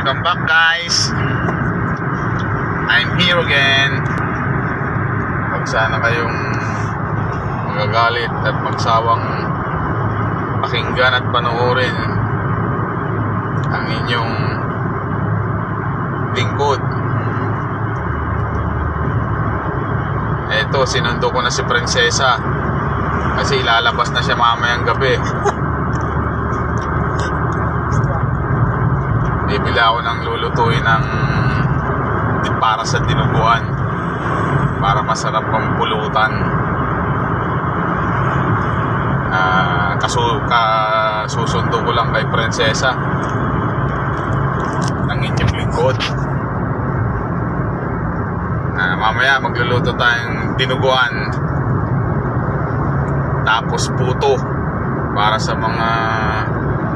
Welcome back, guys. I'm here again. Huwag sana kayong magagalit at magsawang pakinggan at panoorin ang inyong lingkod. Eto, sinundo ko na si Prinsesa kasi ilalabas na siya mamayang gabi. Bibili ako ng lulutuin ng para sa dinuguan para masarap pang pulutan. Kasusundo ko lang kay Prinsesa ng inyong lingkod. Mamaya magluluto tayong dinuguan tapos puto para sa mga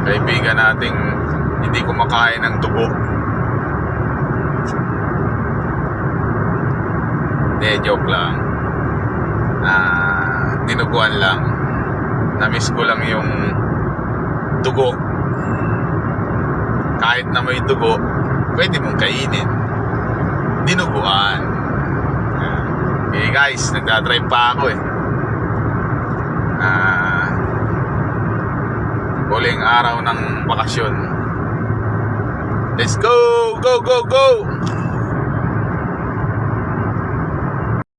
kaibigan nating hindi kumakain ng dugo. Joke lang. Dinuguan lang. Namiss ko lang yung dugo. Kahit na may dugo, pwede mong kainin. Dinuguan. Okay guys, nagdadrive pa ako huling araw ng bakasyon. Let's go! Go, go, go!